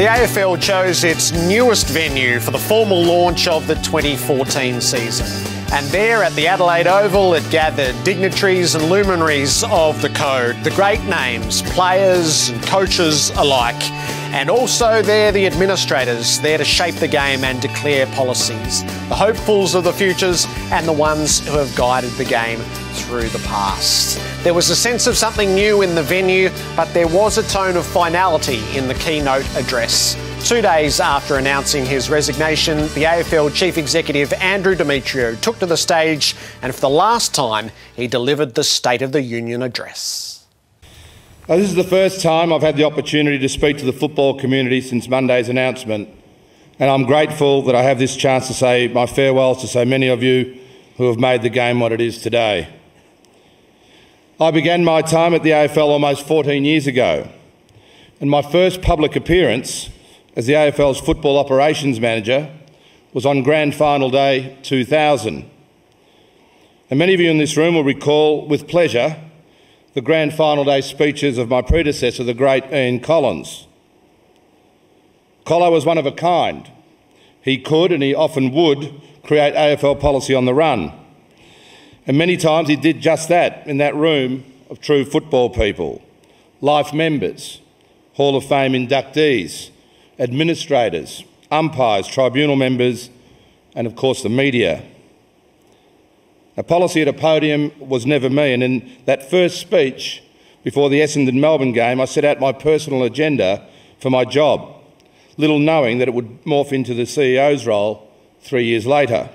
The AFL chose its newest venue for the formal launch of the 2014 season. And there at the Adelaide Oval, it gathered dignitaries and luminaries of the code, the great names, players and coaches alike. And also there the administrators, there to shape the game and declare policies, the hopefuls of the futures and the ones who have guided the game through the past. There was a sense of something new in the venue, but there was a tone of finality in the keynote address. 2 days after announcing his resignation, the AFL Chief Executive Andrew Demetriou took to the stage and for the last time he delivered the State of the Union address. This is the first time I've had the opportunity to speak to the football community since Monday's announcement, and I'm grateful that I have this chance to say my farewells to so many of you who have made the game what it is today. I began my time at the AFL almost 14 years ago, and my first public appearance as the AFL's Football Operations Manager was on Grand Final Day 2000. And many of you in this room will recall with pleasure the Grand Final Day speeches of my predecessor, the great Ian Collins. Collo was one of a kind. He could, and he often would, create AFL policy on the run. And many times he did just that in that room of true football people, life members, Hall of Fame inductees, administrators, umpires, tribunal members, and of course the media. A policy at a podium was never me, and in that first speech before the Essendon-Melbourne game, I set out my personal agenda for my job, little knowing that it would morph into the CEO's role 3 years later.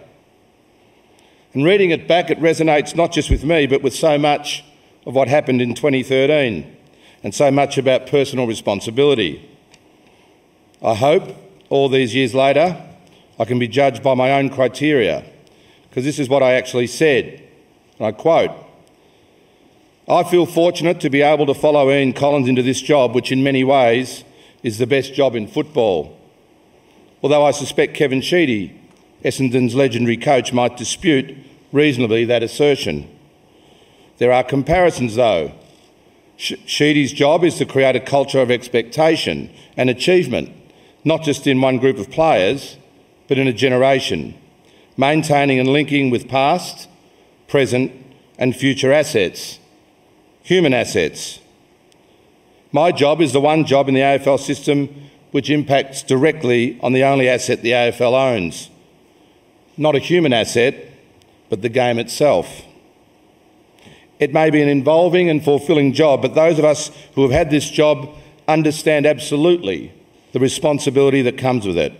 And reading it back, it resonates not just with me, but with so much of what happened in 2013, and so much about personal responsibility. I hope, all these years later, I can be judged by my own criteria, because this is what I actually said, and I quote, "I feel fortunate to be able to follow Ian Collins into this job, which in many ways is the best job in football. Although I suspect Kevin Sheedy, Essendon's legendary coach, might dispute reasonably that assertion. There are comparisons though. Sheedy's job is to create a culture of expectation and achievement, not just in one group of players, but in a generation, maintaining and linking with past, present and future assets, human assets. My job is the one job in the AFL system which impacts directly on the only asset the AFL owns. Not a human asset, but the game itself. It may be an involving and fulfilling job, but those of us who have had this job understand absolutely the responsibility that comes with it.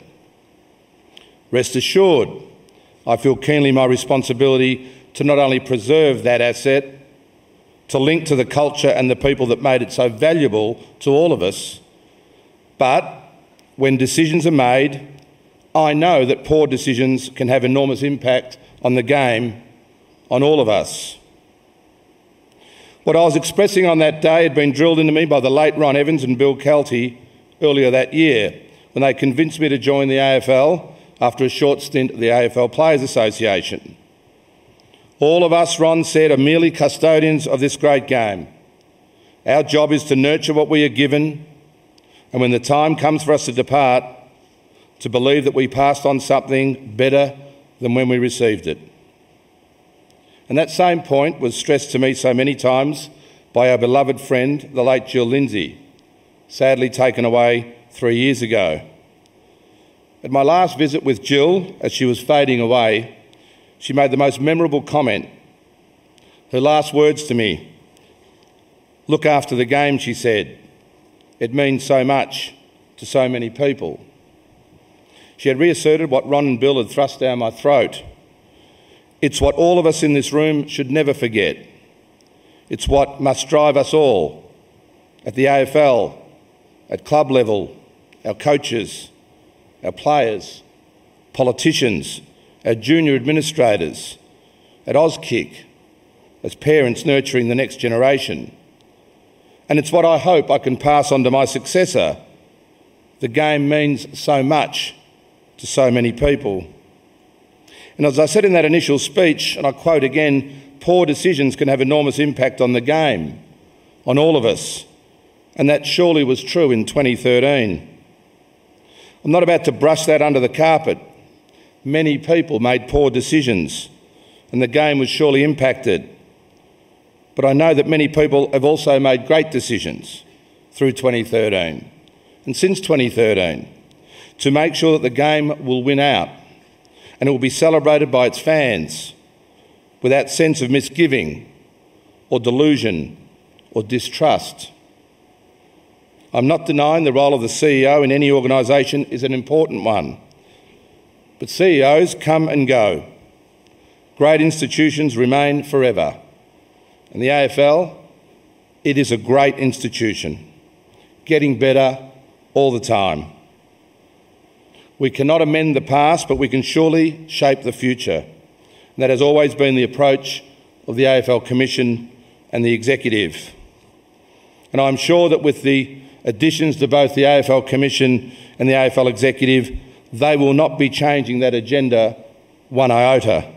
Rest assured, I feel keenly my responsibility to not only preserve that asset, to link to the culture and the people that made it so valuable to all of us, but when decisions are made, I know that poor decisions can have enormous impact on the game, on all of us. What I was expressing on that day had been drilled into me by the late Ron Evans and Bill Kelty earlier that year, when they convinced me to join the AFL after a short stint at the AFL Players Association. All of us, Ron said, are merely custodians of this great game. Our job is to nurture what we are given, and when the time comes for us to depart, to believe that we passed on something better than when we received it. And that same point was stressed to me so many times by our beloved friend, the late Jill Lindsay, sadly taken away 3 years ago. At my last visit with Jill, as she was fading away, she made the most memorable comment. Her last words to me, "Look after the game," she said. "It means so much to so many people." She had reasserted what Ron and Bill had thrust down my throat. It's what all of us in this room should never forget. It's what must drive us all, at the AFL, at club level, our coaches, our players, politicians, our junior administrators, at Auskick, as parents nurturing the next generation. And it's what I hope I can pass on to my successor. The game means so much to so many people. And as I said in that initial speech, and I quote again, poor decisions can have enormous impact on the game, on all of us. And that surely was true in 2013. I'm not about to brush that under the carpet. Many people made poor decisions, and the game was surely impacted. But I know that many people have also made great decisions through 2013 and since 2013 to make sure that the game will win out and it will be celebrated by its fans without sense of misgiving or delusion or distrust. I'm not denying the role of the CEO in any organisation is an important one, but CEOs come and go. Great institutions remain forever. And the AFL, it is a great institution, getting better all the time. We cannot amend the past, but we can surely shape the future. And that has always been the approach of the AFL Commission and the Executive. And I'm sure that with the additions to both the AFL Commission and the AFL Executive, they will not be changing that agenda one iota.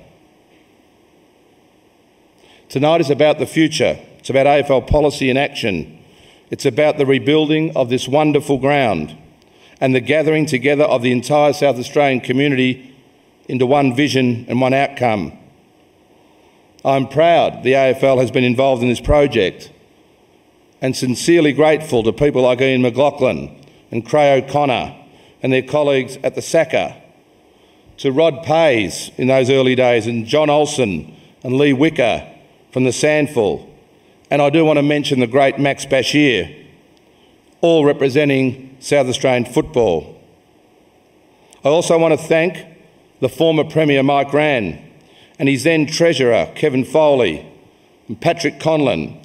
Tonight is about the future. It's about AFL policy in action. It's about the rebuilding of this wonderful ground and the gathering together of the entire South Australian community into one vision and one outcome. I'm proud the AFL has been involved in this project and sincerely grateful to people like Ian McLaughlin and Cray O'Connor and their colleagues at the SACA, to Rod Pays in those early days and John Olsen and Lee Wicker from the Sandful, and I do want to mention the great Max Bashir, all representing South Australian football. I also want to thank the former Premier Mike Rann and his then Treasurer Kevin Foley and Patrick Conlon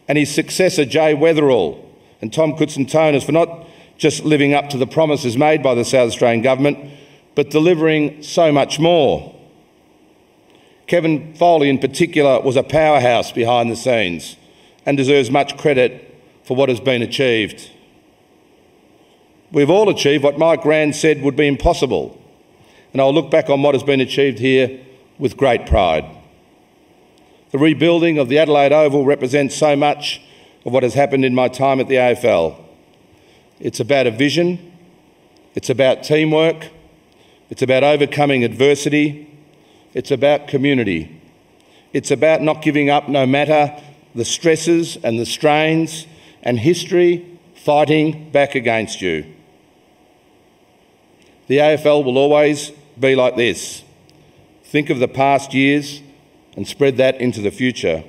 and his successor Jay Weatherall and Tom Kutsentonis for not just living up to the promises made by the South Australian Government, but delivering so much more. Kevin Foley in particular was a powerhouse behind the scenes and deserves much credit for what has been achieved. We've all achieved what Mike Rann said would be impossible, and I'll look back on what has been achieved here with great pride. The rebuilding of the Adelaide Oval represents so much of what has happened in my time at the AFL. It's about a vision, it's about teamwork, it's about overcoming adversity, it's about community. It's about not giving up no matter the stresses and the strains and history fighting back against you. The AFL will always be like this. Think of the past years and spread that into the future.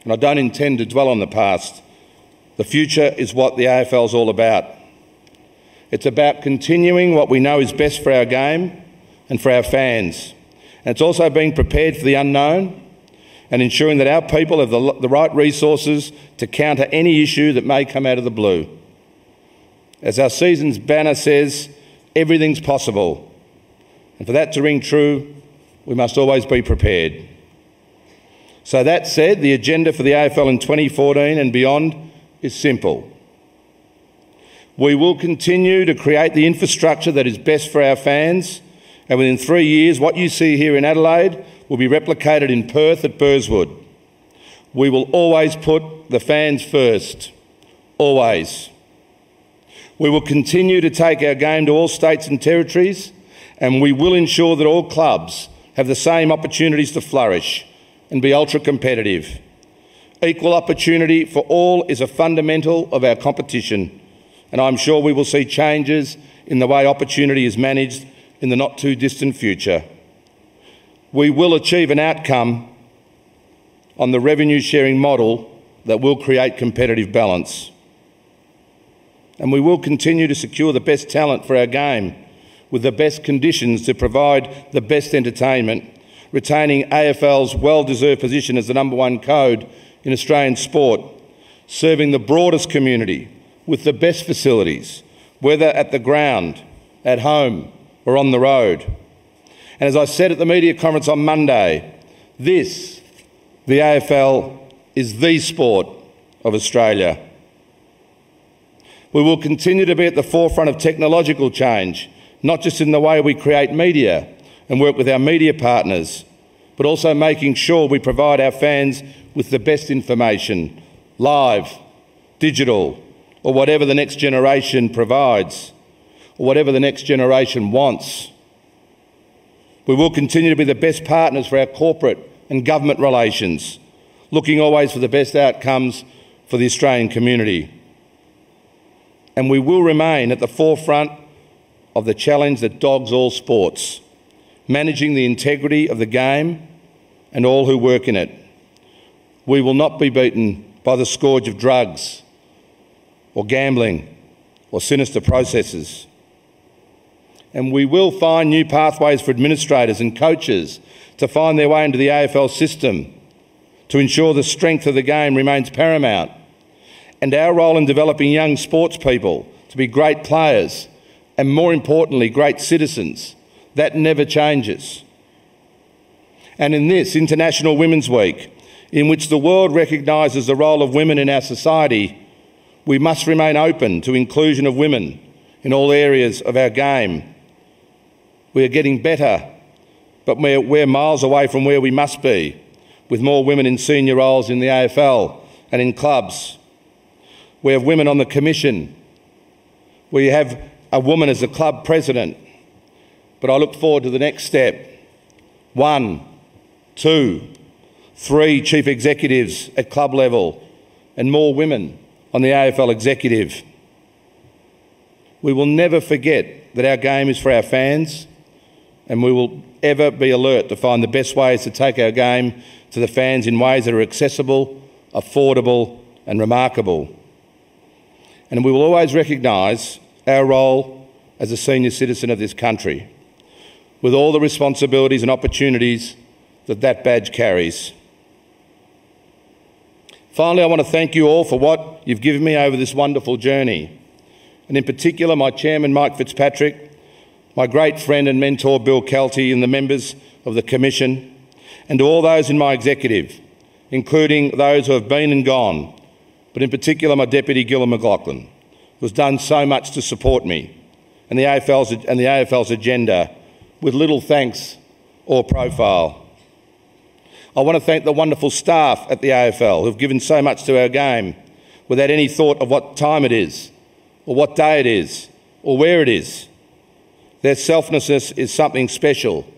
And I don't intend to dwell on the past. The future is what the AFL is all about. It's about continuing what we know is best for our game and for our fans. And it's also being prepared for the unknown and ensuring that our people have the right resources to counter any issue that may come out of the blue. As our season's banner says, everything's possible. And for that to ring true, we must always be prepared. So that said, the agenda for the AFL in 2014 and beyond is simple. We will continue to create the infrastructure that is best for our fans, and within 3 years, what you see here in Adelaide will be replicated in Perth at Burswood. We will always put the fans first, always. We will continue to take our game to all states and territories, and we will ensure that all clubs have the same opportunities to flourish and be ultra-competitive. Equal opportunity for all is a fundamental of our competition, and I'm sure we will see changes in the way opportunity is managed in the not-too-distant future. We will achieve an outcome on the revenue-sharing model that will create competitive balance. And we will continue to secure the best talent for our game with the best conditions to provide the best entertainment, retaining AFL's well-deserved position as the #1 code in Australian sport, serving the broadest community with the best facilities, whether at the ground, at home or on the road. And as I said at the media conference on Monday, this, the AFL, is the sport of Australia. We will continue to be at the forefront of technological change, not just in the way we create media and work with our media partners, but also making sure we provide our fans with the best information, live, digital, or whatever the next generation provides. or whatever the next generation wants. We will continue to be the best partners for our corporate and government relations, looking always for the best outcomes for the Australian community. And we will remain at the forefront of the challenge that dogs all sports, managing the integrity of the game and all who work in it. We will not be beaten by the scourge of drugs or gambling or sinister processes. And we will find new pathways for administrators and coaches to find their way into the AFL system to ensure the strength of the game remains paramount, and our role in developing young sports people to be great players and, more importantly, great citizens. That never changes. And in this International Women's Week, in which the world recognises the role of women in our society, we must remain open to inclusion of women in all areas of our game. We are getting better, but we're miles away from where we must be, with more women in senior roles in the AFL and in clubs. We have women on the commission. We have a woman as a club president. But I look forward to the next step. 1, 2, 3 chief executives at club level and more women on the AFL executive. We will never forget that our game is for our fans, and we will ever be alert to find the best ways to take our game to the fans in ways that are accessible, affordable and remarkable. And we will always recognise our role as a senior citizen of this country, with all the responsibilities and opportunities that that badge carries. Finally, I want to thank you all for what you've given me over this wonderful journey, and in particular my chairman Mike Fitzpatrick, my great friend and mentor Bill Kelty, and the members of the Commission, and to all those in my executive, including those who have been and gone, but in particular my Deputy Gillon McLachlan, who has done so much to support me and the AFL's agenda with little thanks or profile. I want to thank the wonderful staff at the AFL who have given so much to our game without any thought of what time it is, or what day it is, or where it is. Their selflessness is something special.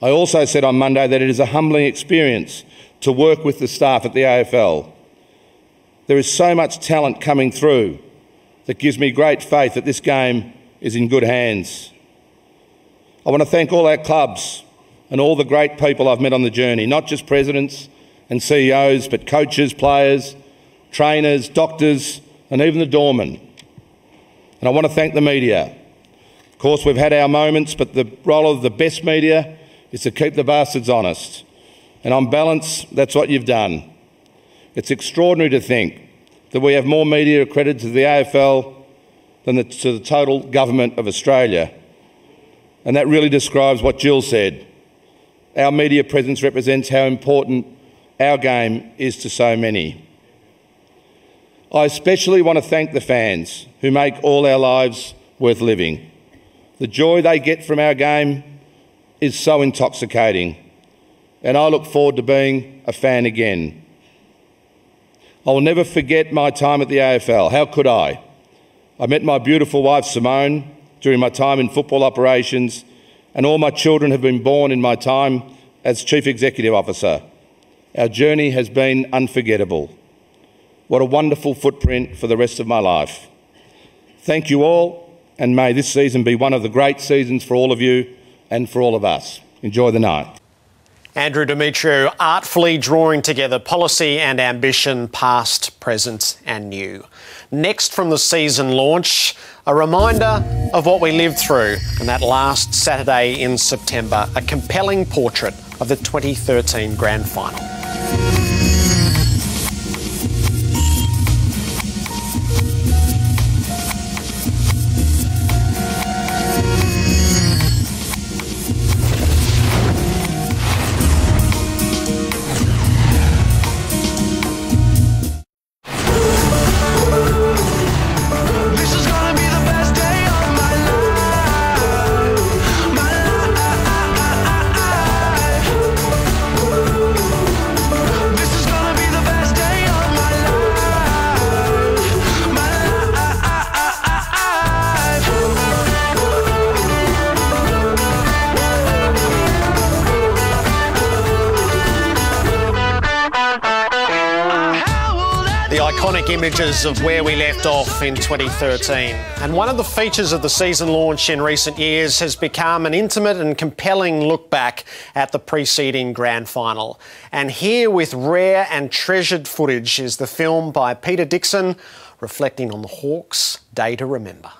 I also said on Monday that it is a humbling experience to work with the staff at the AFL. There is so much talent coming through that gives me great faith that this game is in good hands. I want to thank all our clubs and all the great people I've met on the journey, not just presidents and CEOs, but coaches, players, trainers, doctors, and even the doormen. And I want to thank the media. Of course, we've had our moments, but the role of the best media is to keep the bastards honest. And on balance, that's what you've done. It's extraordinary to think that we have more media accredited to the AFL than to the total government of Australia. And that really describes what Jill said. Our media presence represents how important our game is to so many. I especially want to thank the fans who make all our lives worth living. The joy they get from our game is so intoxicating, and I look forward to being a fan again. I will never forget my time at the AFL. How could I? I met my beautiful wife Simone during my time in football operations, and all my children have been born in my time as Chief Executive Officer. Our journey has been unforgettable. What a wonderful footprint for the rest of my life. Thank you all, and may this season be one of the great seasons for all of you and for all of us. Enjoy the night. Andrew Demetriou artfully drawing together policy and ambition, past, present and new. Next from the season launch, a reminder of what we lived through on that last Saturday in September, a compelling portrait of the 2013 Grand Final. The iconic images of where we left off in 2013. And one of the features of the season launch in recent years has become an intimate and compelling look back at the preceding grand final. And here with rare and treasured footage is the film by Peter Dixon reflecting on the Hawks' day to remember.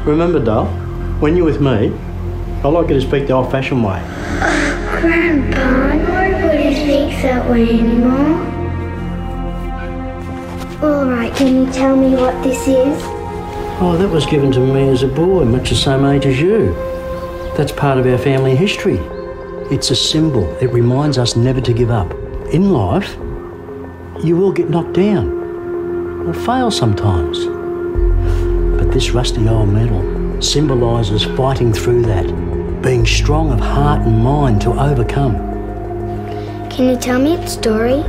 Remember, Dale, when you're with me, I like you to speak the old-fashioned way. Grandpa, nobody speaks that way anymore. All right, can you tell me what this is? Oh, that was given to me as a boy, much the same age as you. That's part of our family history. It's a symbol. It reminds us never to give up. In life, you will get knocked down or fail sometimes. But this rusty old medal symbolises fighting through that, being strong of heart and mind to overcome. Can you tell me its story?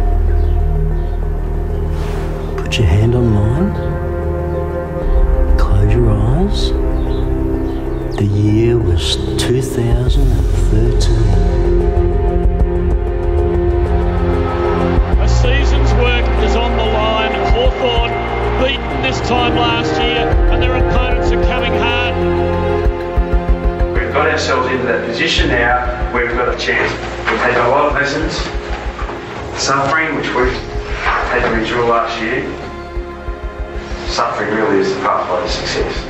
Put your hand on mine. Close your eyes. The year was 2013. A season's work is on the line. Hawthorn beaten this time last year, and their opponents are coming hard. We've got ourselves into that position now where we've got a chance. We've taken a lot of lessons, suffering, which we've had to endure last year. Suffering really is the pathway to success.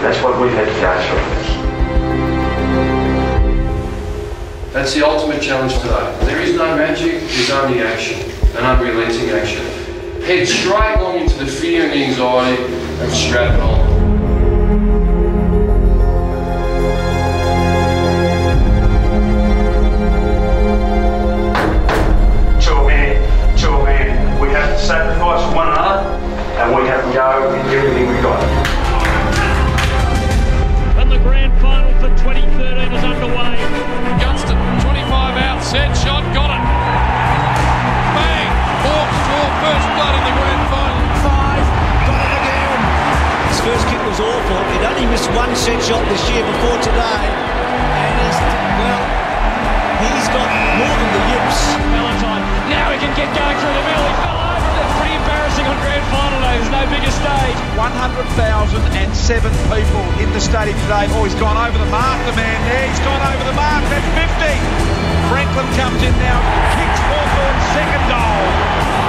That's what we've had to go through. That's the ultimate challenge today. There is no magic, there's only action, and unrelenting action. Head straight along into the fear and anxiety and strap it on. To a man, we have to sacrifice one another and we have to go with everything we've got. And the grand final for 2013 is underway. Gunston, 25 out, set shot, got it. Bang! Hawks draw first blood in the grand final. 5, got it again. His first kick was awful. He'd only missed one set shot this year before today. And he's got more than the yips. Valentine, now he can get going through the middle. He fell over. That's pretty embarrassing on grand final day. There's no bigger stage. 100,007 people in the stadium today. Oh, he's gone over the mark, the man there. He's gone over the mark. That's 50. Franklin comes in now, kicks Hawthorn's second goal.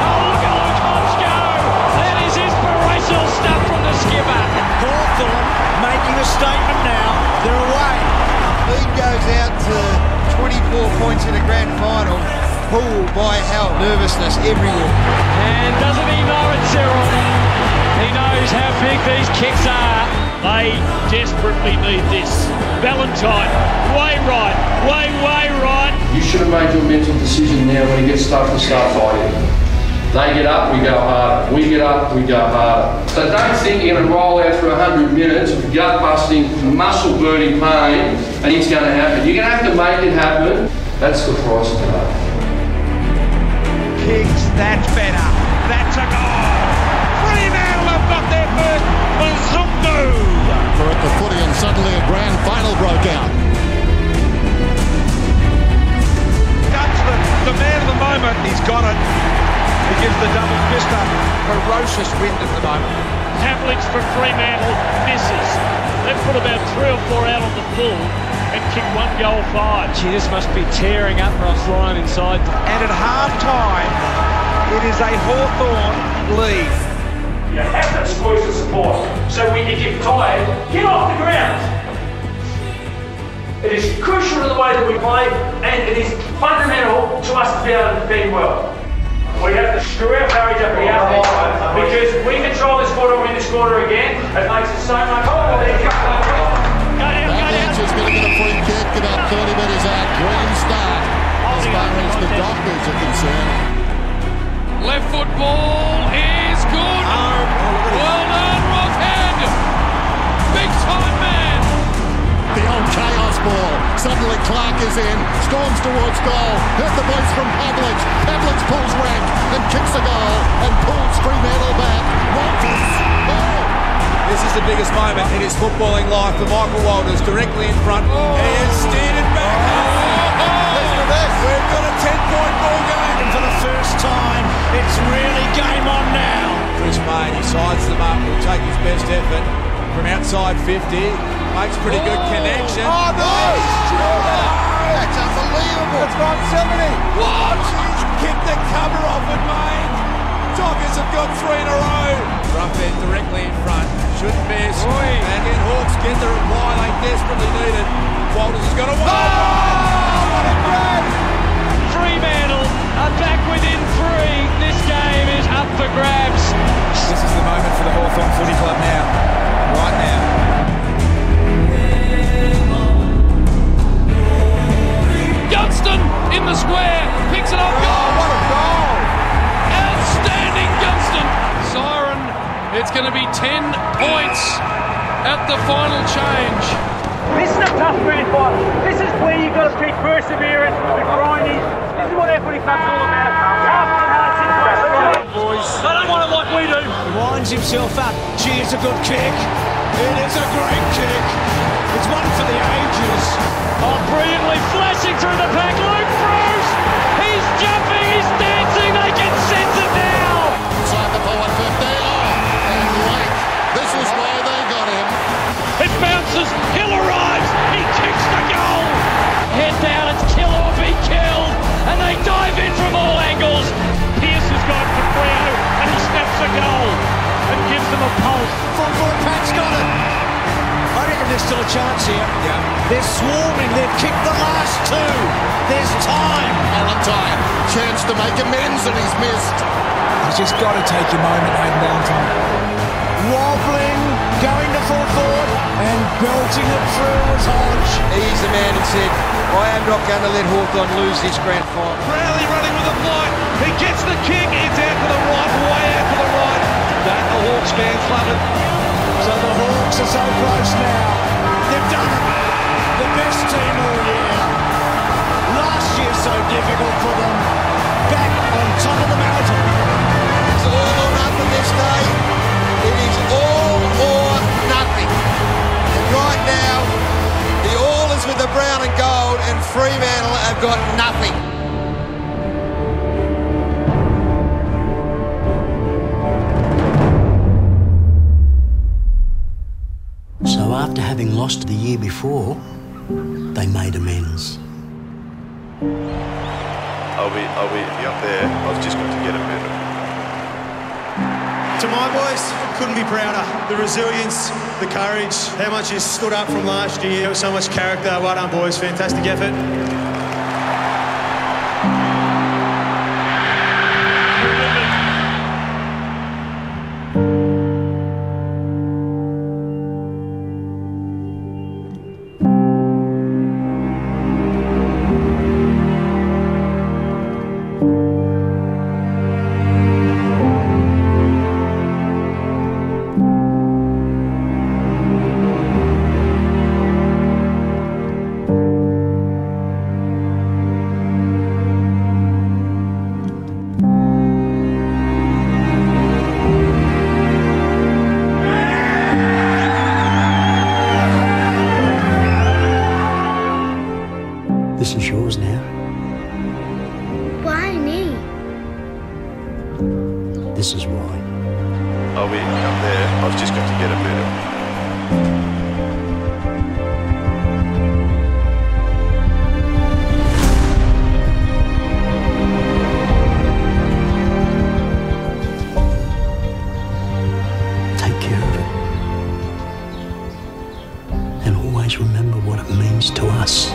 Oh, look at Luke Hobbs go. That is inspirational stuff from the skipper. Hawthorn making a statement now. They're away. Lead goes out to 24 points in the grand final. Pulled by hell, nervousness everywhere. And doesn't he know it, Cyril? He knows how big these kicks are. They desperately need this. Valentine, way right, way right. You should have made your mental decision now when you get stuck to start fighting. They get up, we go harder. We get up, we go harder. So don't think you're going to roll out for 100 minutes of gut-busting, muscle-burning pain and it's going to happen. You're going to have to make it happen. That's the price today. Kicks, that's better. That's a goal. Fremantle have got their first Bazungu. We're at the footy and suddenly a grand final broke out. Gunston, the man of the moment, he's got it. He gives the double fist a ferocious wind at the moment. Havlicks for Fremantle misses. They've put about 3 or 4 out on the full and kicked 1 goal 5. She just must be tearing up Ross Lyon inside. And at half-time, it is a Hawthorn lead. You have to squeeze the support. So if you're tired, get off ground. It is crucial to the way that we play, and it is fundamental to us to be able to defend well. We have to screw our courage up the outside because we control this quarter, win this quarter again. It makes it so much more easier. That is going to get a free kick about 30 metres out. Green start as far as the Dockers are concerned. Left foot ball is good. Well done, Rockhand. Big time man. The old chaos ball. Suddenly Clark is in. Storms towards goal. Hit the voice from Pavlich. Pavlich pulls rank and kicks a goal and pulls Fremantle back. Walters. Oh. This is the biggest moment in his footballing life for Michael Walters, directly in front. He has steered it back. We've got a 10-point ball game. And for the first time, it's really game on now. Chris May, he sides them up. He'll take his best effort from outside 50. Makes pretty good connection. Oh, no! That's unbelievable. It's gone 70. What? He's kicked the cover off it, mate. Dockers have got 3 in a row. Rough end directly in front. Shouldn't miss. And then Hawks get the reply they desperately needed. Walters has got a one. Oh, what a grab! Fremantle are back within 3. This game is up for grabs. This is the moment for the Hawthorn Footy Club now. Right now. Gunston in the square, picks it up, goal! What a goal! Outstanding Gunston! Siren, it's going to be 10 points at the final change. This is a tough grand final. This is where you've got to keep perseverance and grinding. This is what our footy club's all about. Tough and hard situations. Boys, they don't want it like we do. He winds himself up. Gee, it's a good kick. It is a great kick. It's one for the ages. Oh, brilliantly flashing through the pack. Luke Bruce. He's jumping. He's dancing. They can sense it now. Inside the forward 50. And late. This is why they got him. It bounces. Hill arrives. He kicks the goal. Head down. It's kill or be killed. And they dive in from all angles. Pearce has gone for Freo. And he snaps a goal. And gives them a pulse. Front foot Pat's got it. I reckon there's still a chance here. Yeah. They're swarming. They've kicked the last 2. There's time. Valentine. Chance to make amends and he's missed. He's just got to take your moment, Hayden Valentine. Wobbling, going to full forward, and belting it through was Hodge. He's the man who said, I am not going to let Hawthorn lose this grand final. Crowley running with a flight. He gets the kick. It's out to the right, way out to the right. That the Hawks fans love it. So the Hawks are so close now. They've done it. The best team all year. Last year so difficult for them. Back on top of the mountain. It's all or nothing this day. It is all or nothing. And right now, the all is with the brown and gold, and Fremantle have got nothing. So after having lost the year before, they made amends. I'll be up there. I've just got to get a medal. To my boys, couldn't be prouder. The resilience, the courage, how much you stood up from last year. There was so much character. Well done, boys. Fantastic effort. always remember what it means to us.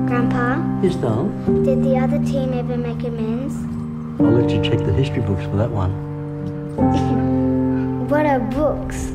Grandpa, Yes, darling? did the other team ever make amends? I'll let you check the history books for that one. What are books?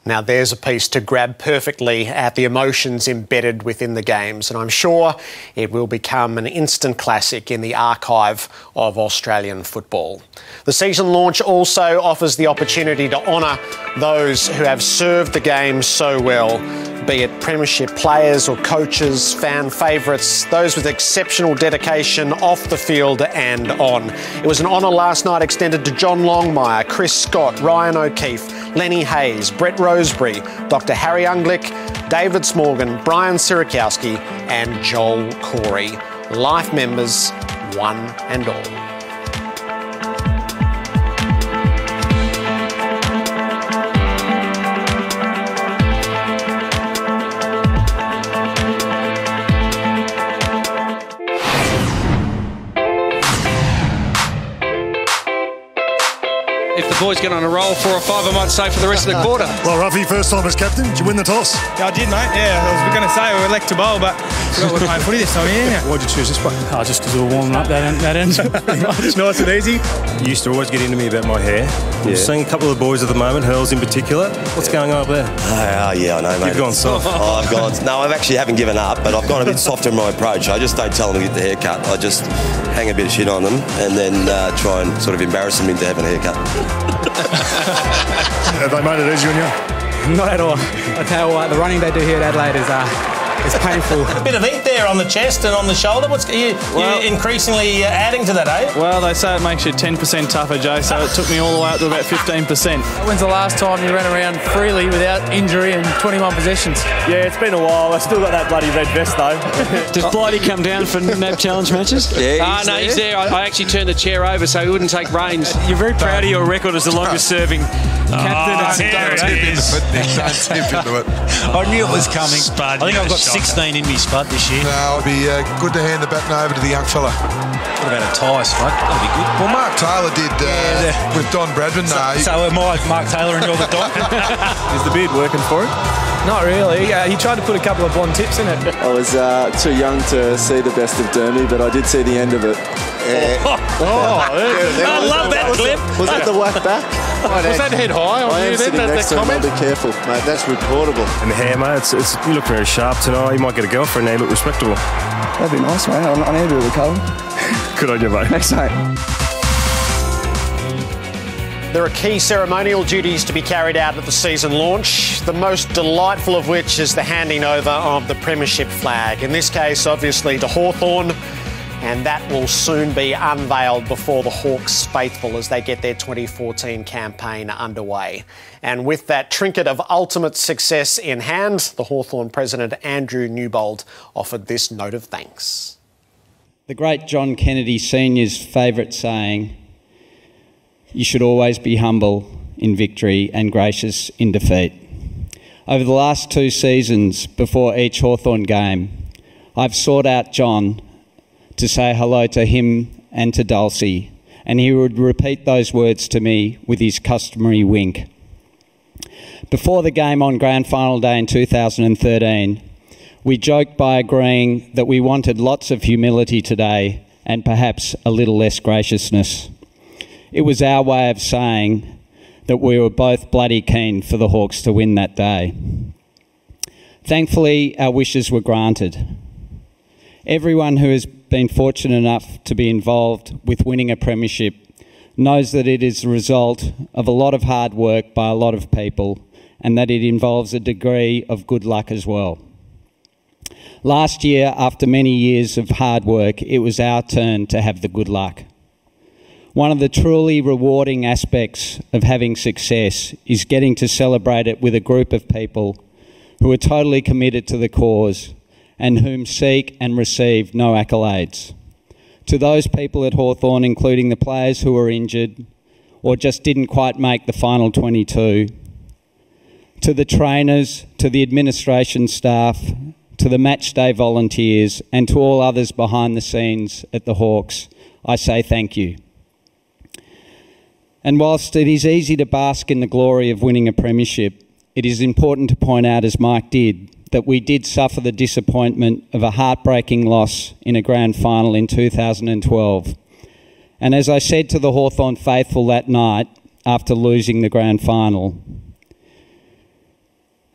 Now there's a piece to grab perfectly at the emotions embedded within the games, and I'm sure it will become an instant classic in the archive of Australian football. The season launch also offers the opportunity to honour those who have served the game so well, be it premiership players or coaches, fan favourites, those with exceptional dedication off the field and on. It was an honour last night extended to John Longmire, Chris Scott, Ryan O'Keefe, Lenny Hayes, Brett Rosebery, Dr Harry Unglick, David Smorgan, Brian Sirikowski and Joel Corey. Life members, one and all. If the boys get on a roll 4 or 5, I might say for the rest of the quarter. Well, Ruffy, first time as captain, did you win the toss? Yeah, I did, mate. Yeah, I was going to say we were elect to bowl, but forgot we're playing footy this time, yeah. Why'd you choose this one? Oh, just because we were warming up that end. It's nice and easy. You used to always get into me about my hair. I'm seeing a couple of the boys at the moment, Hurls in particular. What's going on up there? Yeah, I know, mate. You've gone soft. I've gone. No, I actually haven't given up, but I've gone a bit softer in my approach. I just don't tell them to get the haircut. I just hang a bit of shit on them and then try and sort of embarrass them into having a haircut. Have they made it easy on you? Not at all. I tell you what, the running they do here at Adelaide is painful. A bit of heat there on the chest and on the shoulder. You're increasingly adding to that, eh? Well, they say it makes you 10% tougher, Joe, so it took me all the way up to about 15%. When's the last time you ran around freely without injury and 21 possessions? Yeah, it's been a while. I still got that bloody red vest, though. Does Blighty come down for NAB Challenge matches? Yeah, No, he's there. I actually turned the chair over so he wouldn't take reins. You're very proud of your record as the longest serving captain. Don't tip into it. I knew it was coming. I think I've got 16 in me, Spud, this year. No, it'd be good to hand the baton over to the young fella. What about a tie, Spud? That'd be good. Well, Mark Taylor did with Don Bradman. So am I, Mark Taylor, and you're the Don? Is the beard working for it? Not really. He tried to put a couple of blonde tips in it. I was too young to see the best of Dermy, but I did see the end of it. I love that clip. Was that the whack back? Was that head high on you then? Next to him, I'll be careful, mate. That's reportable. And the hair, mate, you look very sharp tonight. You might get a girlfriend now. You look respectable. That'd be nice, mate. I need a bit of a colour. Good on you, mate. Thanks, mate. There are key ceremonial duties to be carried out at the season launch, the most delightful of which is the handing over of the premiership flag. In this case, obviously, to Hawthorn, and that will soon be unveiled before the Hawks faithful as they get their 2014 campaign underway. And with that trinket of ultimate success in hand, the Hawthorn president, Andrew Newbold, offered this note of thanks. The great John Kennedy Sr.'s favourite saying, "You should always be humble in victory and gracious in defeat." Over the last 2 seasons before each Hawthorn game, I've sought out John to say hello to him and to Dulcie, and he would repeat those words to me with his customary wink. Before the game on Grand Final Day in 2013, we joked by agreeing that we wanted lots of humility today and perhaps a little less graciousness. It was our way of saying that we were both bloody keen for the Hawks to win that day. Thankfully, our wishes were granted. Everyone who has been fortunate enough to be involved with winning a premiership knows that it is the result of a lot of hard work by a lot of people and that it involves a degree of good luck as well. Last year, after many years of hard work, it was our turn to have the good luck. One of the truly rewarding aspects of having success is getting to celebrate it with a group of people who are totally committed to the cause and whom seek and receive no accolades. To those people at Hawthorn, including the players who were injured or just didn't quite make the final 22, to the trainers, to the administration staff, to the matchday volunteers, and to all others behind the scenes at the Hawks, I say thank you. And whilst it is easy to bask in the glory of winning a premiership, it is important to point out, as Mike did, that we did suffer the disappointment of a heartbreaking loss in a grand final in 2012. And as I said to the Hawthorn faithful that night after losing the grand final,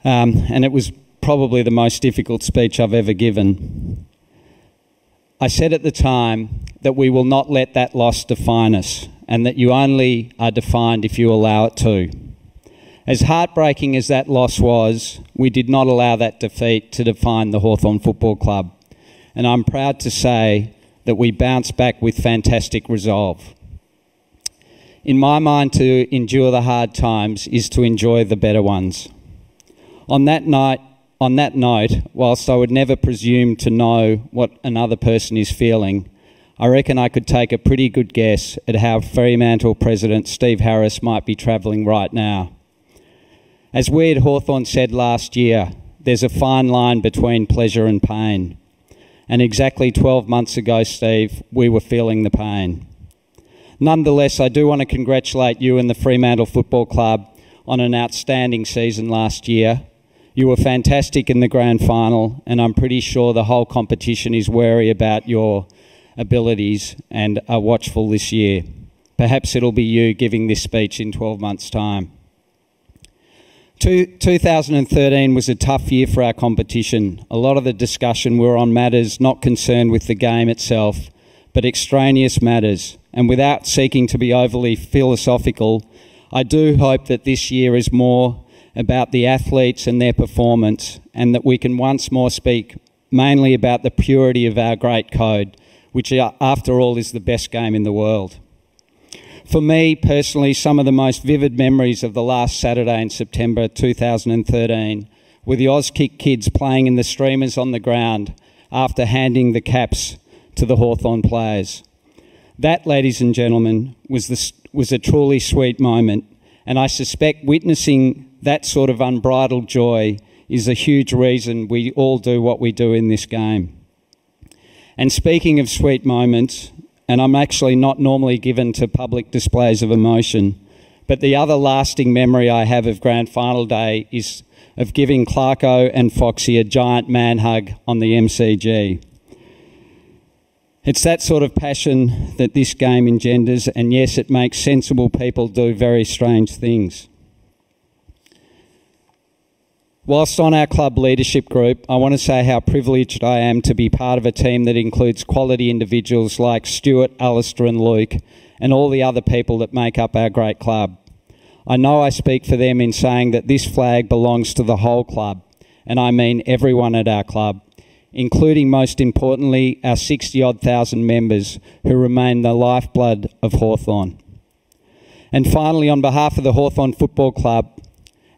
and it was probably the most difficult speech I've ever given, I said at the time that we will not let that loss define us, and that you only are defined if you allow it to. As heartbreaking as that loss was, we did not allow that defeat to define the Hawthorn Football Club. And I'm proud to say that we bounced back with fantastic resolve. In my mind, to endure the hard times is to enjoy the better ones. On that note, whilst I would never presume to know what another person is feeling, I reckon I could take a pretty good guess at how Fremantle President Steve Harris might be travelling right now. As we at Hawthorn said last year, there's a fine line between pleasure and pain. And exactly 12 months ago, Steve, we were feeling the pain. Nonetheless, I do want to congratulate you and the Fremantle Football Club on an outstanding season last year. You were fantastic in the grand final, and I'm pretty sure the whole competition is wary about your abilities and are watchful this year. Perhaps it'll be you giving this speech in 12 months' time. 2013 was a tough year for our competition. A lot of the discussion were on matters not concerned with the game itself, but extraneous matters. And without seeking to be overly philosophical, I do hope that this year is more about the athletes and their performance, and that we can once more speak mainly about the purity of our great code, which after all is the best game in the world. For me personally, some of the most vivid memories of the last Saturday in September 2013 were the Auskick kids playing in the streamers on the ground after handing the caps to the Hawthorn players. That, ladies and gentlemen, was a truly sweet moment, and I suspect witnessing that sort of unbridled joy is a huge reason we all do what we do in this game. And speaking of sweet moments, and I'm actually not normally given to public displays of emotion, but the other lasting memory I have of Grand Final Day is of giving Clarko and Foxy a giant man hug on the MCG. It's that sort of passion that this game engenders, and yes, it makes sensible people do very strange things. Whilst on our club leadership group, I want to say how privileged I am to be part of a team that includes quality individuals like Stuart, Alistair and Luke, and all the other people that make up our great club. I know I speak for them in saying that this flag belongs to the whole club, and I mean everyone at our club, including most importantly our 60-odd thousand members who remain the lifeblood of Hawthorn. And finally, on behalf of the Hawthorn Football Club,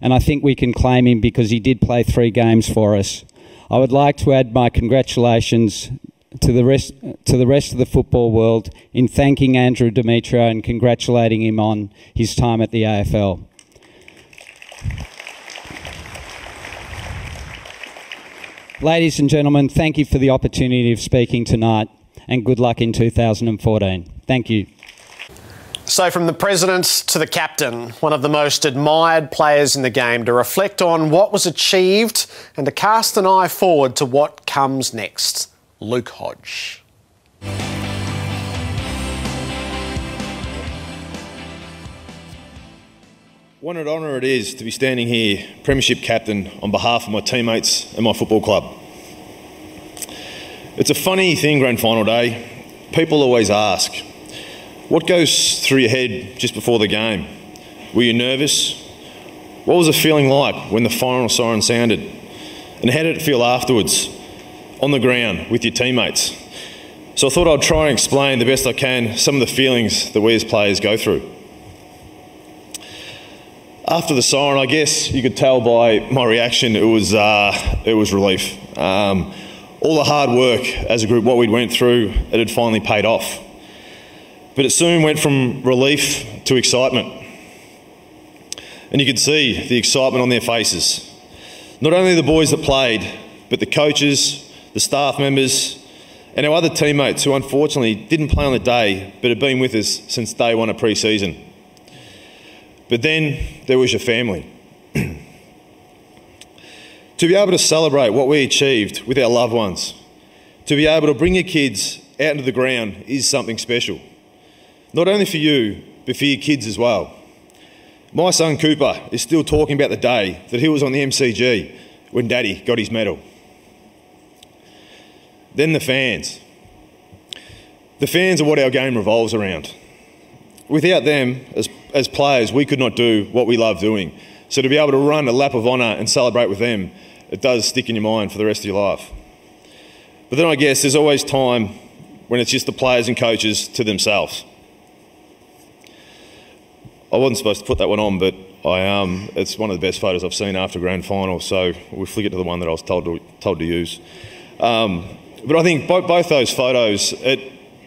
and I think we can claim him because he did play 3 games for us, I would like to add my congratulations to the rest of the football world in thanking Andrew Demetrio and congratulating him on his time at the AFL. Ladies and gentlemen, thank you for the opportunity of speaking tonight, and good luck in 2014. Thank you. So from the president to the captain, one of the most admired players in the game, to reflect on what was achieved and to cast an eye forward to what comes next. Luke Hodge. What an honour it is to be standing here, Premiership Captain, on behalf of my teammates and my football club. It's a funny thing, Grand Final Day. People always ask, what goes through your head just before the game? Were you nervous? What was the feeling like when the final siren sounded? And how did it feel afterwards, on the ground, with your teammates? So I thought I'd try and explain the best I can some of the feelings that we as players go through. After the siren, I guess you could tell by my reaction, it was relief. All the hard work as a group, what we'd went through, it had finally paid off. But it soon went from relief to excitement. And you could see the excitement on their faces. Not only the boys that played, but the coaches, the staff members, and our other teammates who unfortunately didn't play on the day, but have been with us since day one of pre-season. But then there was your family. To be able to celebrate what we achieved with our loved ones, to be able to bring your kids out into the ground is something special. Not only for you, but for your kids as well. My son Cooper is still talking about the day that he was on the MCG when Daddy got his medal. Then the fans. The fans are what our game revolves around. Without them, as players, we could not do what we love doing. So to be able to run a lap of honour and celebrate with them, it does stick in your mind for the rest of your life. But then I guess there's always time when it's just the players and coaches to themselves. I wasn't supposed to put that one on, but it's one of the best photos I've seen after a grand final, so we'll flick it to the one that I was told to use. But I think both those photos,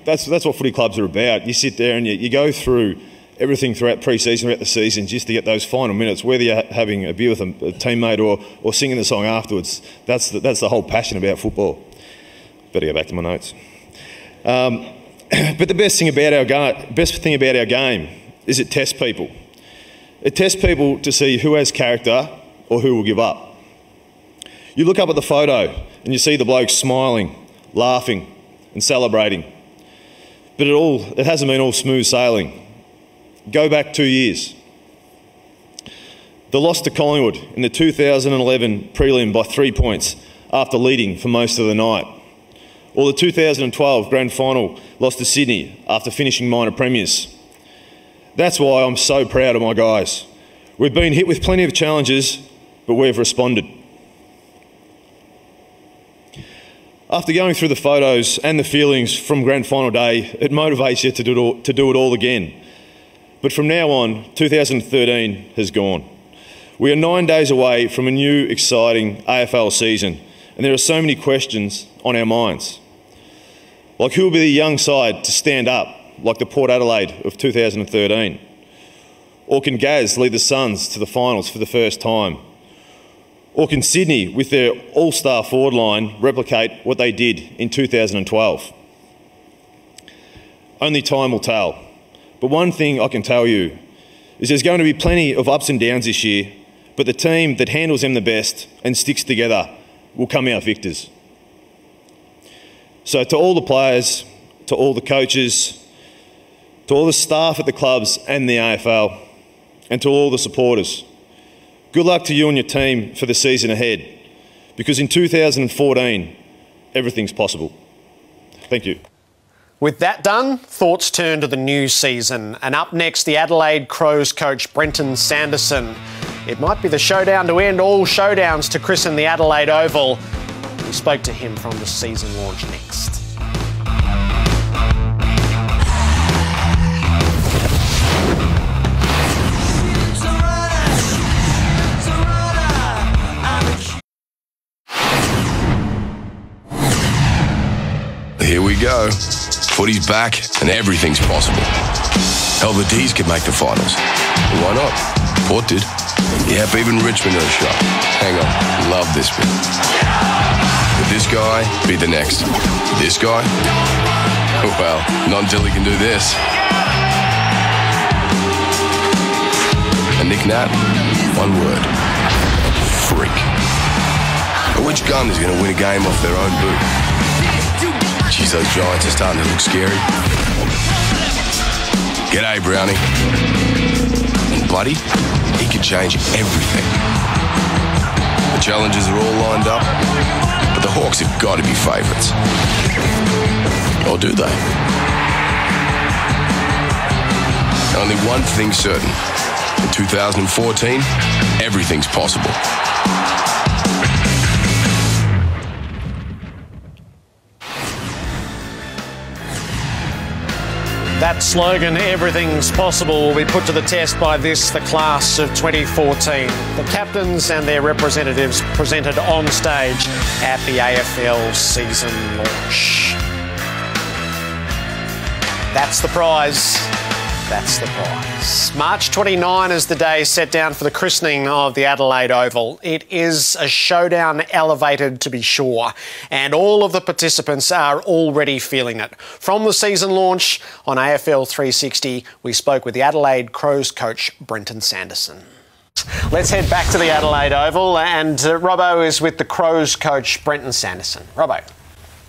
that's what footy clubs are about. You sit there and you go through everything throughout pre-season, throughout the season, just to get those final minutes, whether you're having a beer with a teammate or singing the song afterwards. That's the whole passion about football. Better go back to my notes. But the best thing about our game is it tests people. It tests people to see who has character or who will give up. You look up at the photo and you see the blokes smiling, laughing and celebrating. But it hasn't been all smooth sailing. Go back 2 years. The loss to Collingwood in the 2011 prelim by 3 points after leading for most of the night. Or the 2012 grand final loss to Sydney after finishing minor premiers. That's why I'm so proud of my guys. We've been hit with plenty of challenges, but we've responded. After going through the photos and the feelings from grand final day, it motivates you to do it all again. But from now on, 2013 has gone. We are 9 days away from a new, exciting AFL season, and there are so many questions on our minds. Like, who will be the young side to stand up, like the Port Adelaide of 2013? Or can Gaz lead the Suns to the finals for the first time? Or can Sydney, with their all-star forward line, replicate what they did in 2012? Only time will tell. But one thing I can tell you is there's going to be plenty of ups and downs this year, but the team that handles them the best and sticks together will come out victors. So to all the players, to all the coaches, to all the staff at the clubs and the AFL, and to all the supporters, good luck to you and your team for the season ahead, because in 2014, everything's possible. Thank you. With that done, thoughts turn to the new season. And up next, the Adelaide Crows coach Brenton Sanderson. It might be the showdown to end all showdowns to christen the Adelaide Oval. We spoke to him from the season launch next. Here we go. Footy's back and everything's possible. Hell, the D's could make the finals. But why not? Port did. Yep, even Richmond are a shot. Hang on, love this bit. Could this guy be the next? This guy? Well, not until he can do this. And Nick Nat, one word. Freak. But which gun is going to win a game off their own boot? Geez, those Giants are starting to look scary. G'day, Brownie. And Buddy, he could change everything. The challengers are all lined up, but the Hawks have got to be favourites. Or do they? Only one thing's certain. In 2014, everything's possible. That slogan, everything's possible, will be put to the test by the class of 2014. The captains and their representatives presented on stage at the AFL season launch. That's the prize. That's the prize. March 29 is the day set down for the christening of the Adelaide Oval. It is a showdown elevated, to be sure, and all of the participants are already feeling it. From the season launch on AFL 360, we spoke with the Adelaide Crows coach, Brenton Sanderson. Let's head back to the Adelaide Oval, and Robbo is with the Crows coach, Brenton Sanderson. Robbo.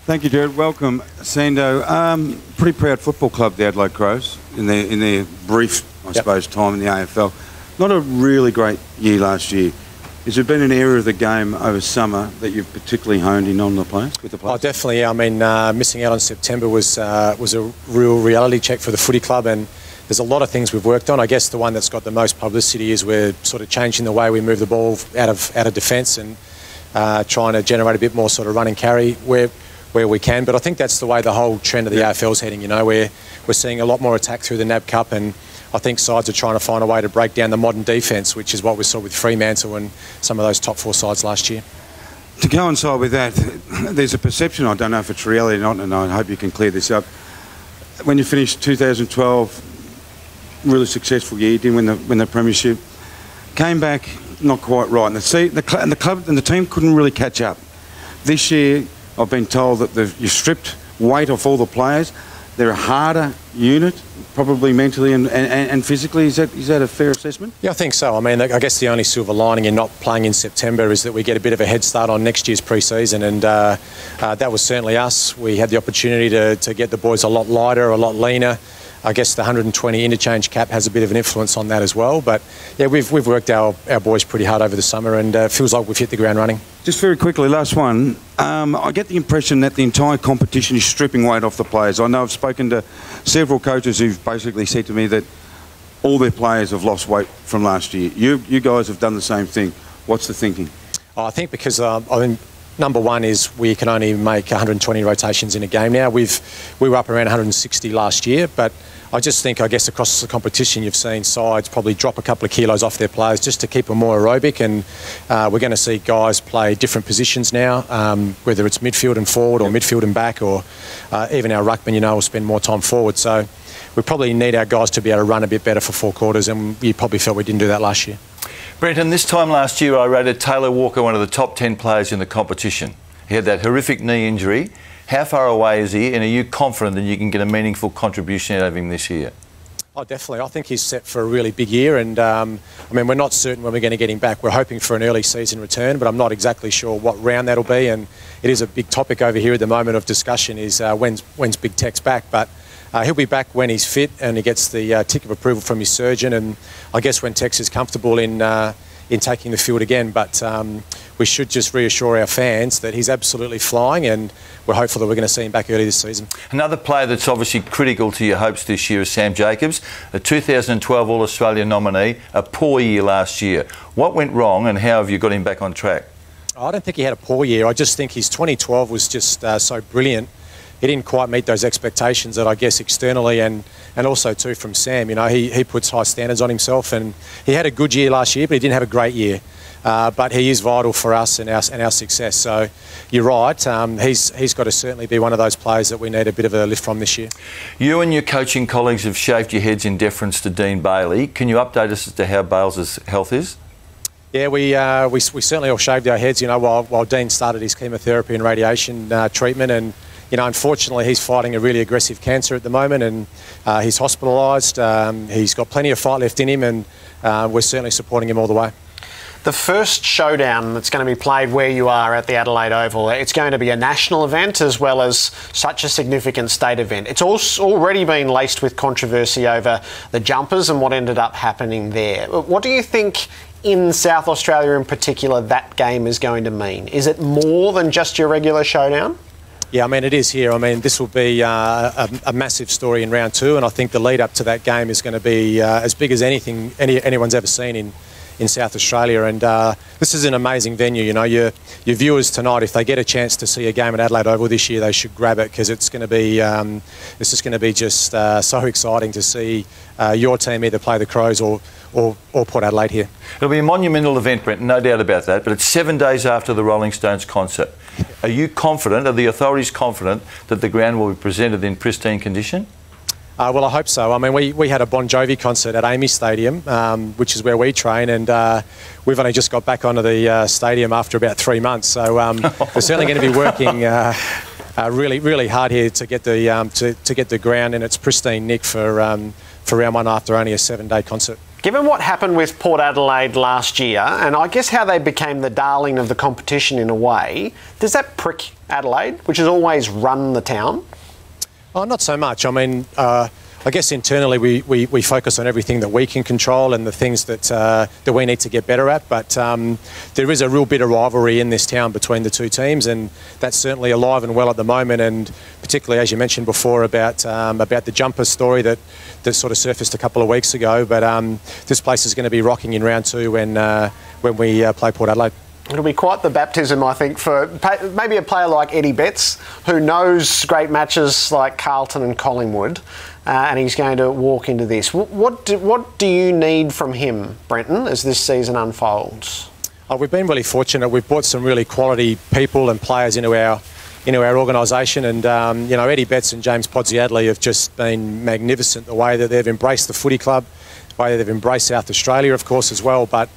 Thank you, Jared. Welcome, Sando. Pretty proud football club, the Adelaide Crows, in their brief, I suppose, time in the AFL. Not a really great year last year. Has there been an area of the game over summer that you've particularly honed in on the players, with the players? Oh, definitely. I mean, missing out on September was a real reality check for the footy club, and there's a lot of things we've worked on. I guess the one that's got the most publicity is we're sort of changing the way we move the ball out of defence and trying to generate a bit more sort of run and carry where we can. But I think that's the way the whole trend of the AFL's heading. You know, we're seeing a lot more attack through the NAB Cup, and I think sides are trying to find a way to break down the modern defence, which is what we saw with Fremantle and some of those top four sides last year. To coincide with that, there's a perception, I don't know if it's reality or not, and I hope you can clear this up. When you finished 2012, really successful year, didn't win the premiership, came back not quite right, and the club and the team couldn't really catch up. This year, I've been told that you stripped weight off all the players. They're a harder unit, probably mentally and physically. Is that a fair assessment? Yeah, I think so. I mean, I guess the only silver lining in not playing in September is that we get a bit of a head start on next year's pre-season, and that was certainly us. We had the opportunity to get the boys a lot lighter, a lot leaner. I guess the 120 interchange cap has a bit of an influence on that as well. But yeah, we've worked our boys pretty hard over the summer, and it feels like we've hit the ground running. Just very quickly, last one. I get the impression that the entire competition is stripping weight off the players. I know I've spoken to several coaches who've basically said to me that all their players have lost weight from last year. You guys have done the same thing. What's the thinking? I think because I mean, number one is we can only make 120 rotations in a game now. We were up around 160 last year, but I just think, I guess, across the competition, you've seen sides probably drop a couple of kilos off their players just to keep them more aerobic, and we're going to see guys play different positions now, whether it's midfield and forward or midfield and back, or even our ruckman, you know, will spend more time forward. So we probably need our guys to be able to run a bit better for 4 quarters, and you probably felt we didn't do that last year. Brenton, this time last year I rated Taylor Walker one of the top 10 players in the competition. He had that horrific knee injury. How far away is he, and are you confident that you can get a meaningful contribution out of him this year? Oh, definitely. I think he's set for a really big year, and I mean, we're not certain when we're going to get him back. We're hoping for an early season return, but I'm not exactly sure what round that'll be, and it is a big topic over here at the moment of discussion is when's Big Tech's back, but he'll be back when he's fit and he gets the tick of approval from his surgeon, and I guess when Tex is comfortable in taking the field again. But we should just reassure our fans that he's absolutely flying, and we're hopeful that we're going to see him back early this season. Another player that's obviously critical to your hopes this year is Sam Jacobs, a 2012 All-Australia nominee, a poor year last year. What went wrong, and how have you got him back on track? I don't think he had a poor year. I just think his 2012 was just so brilliant. He didn't quite meet those expectations that I guess externally and also too from Sam. You know, he puts high standards on himself, and he had a good year last year, but he didn't have a great year. But he is vital for us and our success. So you're right. He's got to certainly be one of those players that we need a bit of a lift from this year. You and your coaching colleagues have shaved your heads in deference to Dean Bailey. Can you update us as to how Bales' health is? Yeah, we certainly all shaved our heads, you know, while Dean started his chemotherapy and radiation treatment, and you know, unfortunately, he's fighting a really aggressive cancer at the moment, and he's hospitalised. He's got plenty of fight left in him, and we're certainly supporting him all the way. The first showdown that's going to be played where you are at the Adelaide Oval, it's going to be a national event as well as such a significant state event. It's already been laced with controversy over the jumpers and what ended up happening there. What do you think in South Australia in particular that game is going to mean? Is it more than just your regular showdown? Yeah, I mean, it is here. I mean, this will be a massive story in round 2, and I think the lead up to that game is going to be as big as anyone's ever seen in South Australia, and this is an amazing venue. You know, your viewers tonight, if they get a chance to see a game at Adelaide Oval this year, they should grab it, because it's going to be just so exciting to see your team either play the Crows or Port Adelaide here. It'll be a monumental event, Brenton, no doubt about that, but it's 7 days after the Rolling Stones concert. Are you confident, are the authorities confident that the ground will be presented in pristine condition? Well, I hope so. I mean, we had a Bon Jovi concert at Amy Stadium, which is where we train, and we've only just got back onto the stadium after about 3 months. So we're certainly going to be working really, really hard here to get the ground in its pristine nick for round one after only a 7-day concert. Given what happened with Port Adelaide last year, and I guess how they became the darling of the competition in a way, does that prick Adelaide, which has always run the town? Oh, not so much. I mean, I guess internally we focus on everything that we can control and the things that we need to get better at. But there is a real bit of rivalry in this town between the two teams, and that's certainly alive and well at the moment. And particularly, as you mentioned before, about the jumper story that sort of surfaced a couple of weeks ago. But this place is going to be rocking in round 2 when we play Port Adelaide. It'll be quite the baptism, I think, for maybe a player like Eddie Betts, who knows great matches like Carlton and Collingwood, and he's going to walk into this. What do you need from him, Brenton, as this season unfolds? We've been really fortunate. We've brought some really quality people and players into our organisation, and you know, Eddie Betts and James Podsiadly have just been magnificent. The way that they've embraced the footy club, the way that they've embraced South Australia, of course, as well, but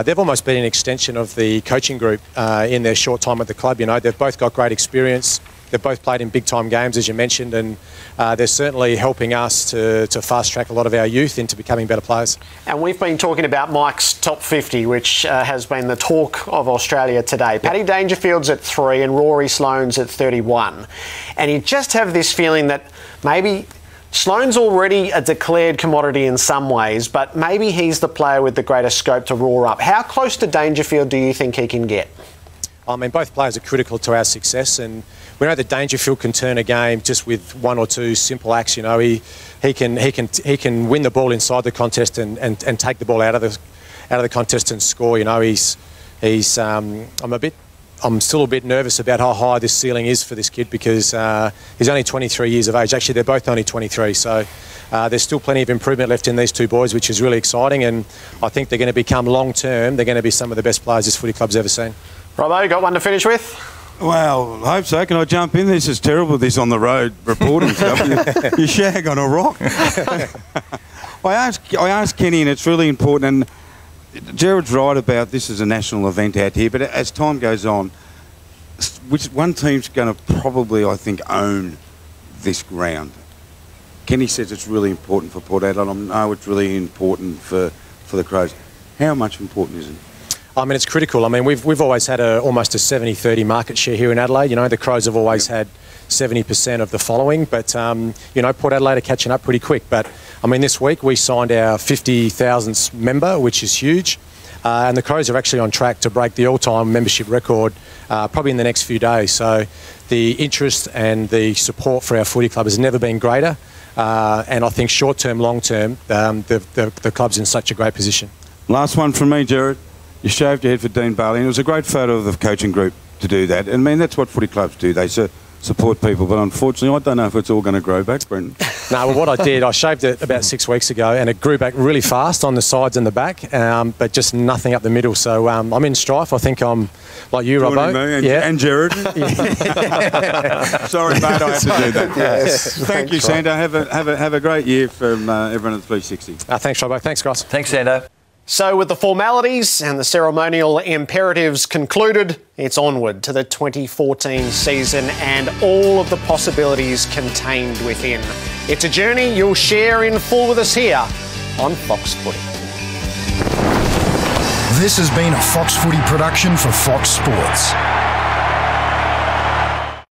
they've almost been an extension of the coaching group in their short time at the club. You know, they've both got great experience. They've both played in big-time games, as you mentioned, and they're certainly helping us to fast-track a lot of our youth into becoming better players. And we've been talking about Mike's top 50, which has been the talk of Australia today. Paddy Dangerfield's at 3 and Rory Sloane's at 31. And you just have this feeling that maybe Sloane's already a declared commodity in some ways, but maybe he's the player with the greatest scope to roar up. How close to Dangerfield do you think he can get? I mean, both players are critical to our success, and we know that Dangerfield can turn a game just with 1 or 2 simple acts. You know, he can win the ball inside the contest and take the ball out of the contest and score. You know, I'm still a bit nervous about how high this ceiling is for this kid, because he's only 23 years of age. Actually, they're both only 23, so there's still plenty of improvement left in these two boys, which is really exciting, and I think they're going to become long-term. They're going to be some of the best players this footy club's ever seen. Robbo, you got one to finish with? Well, I hope so. Can I jump in? This is terrible, this on the road reporting stuff. You shag on a rock. I asked Kenny, and it's really important, and Jared's right about this is a national event out here, but as time goes on, which one team's going to probably, I think, own this ground? Kenny says it's really important for Port Adelaide. I know it's really important for the Crows. How much important is it? I mean, it's critical. I mean, we've always had almost a 70-30 market share here in Adelaide. You know, the Crows have always had 70% of the following, but you know, Port Adelaide are catching up pretty quick. But I mean, this week we signed our 50,000th member, which is huge, and the Crows are actually on track to break the all-time membership record probably in the next few days. So the interest and the support for our footy club has never been greater, and I think short-term, long-term, the club's in such a great position. Last one from me, Jared. You shaved your head for Dean Barley, and it was a great photo of the coaching group to do that. And I mean, that's what footy clubs do. They support people, but unfortunately, I don't know if it's all going to grow back, Brenton. No, well, what I did, I shaved it about 6 weeks ago, and it grew back really fast on the sides and the back, but just nothing up the middle. So I'm in strife. I think I'm like you, Robbo. And Jared. Sorry, mate, I have to do that. Yes. Thank you, Sando. Have a great year from everyone at 360. Thanks, Robbo. Thanks, guys. Thanks, Sando. So with the formalities and the ceremonial imperatives concluded, it's onward to the 2014 season and all of the possibilities contained within. It's a journey you'll share in full with us here on Foxfooty. This has been a Foxfooty production for Fox Sports.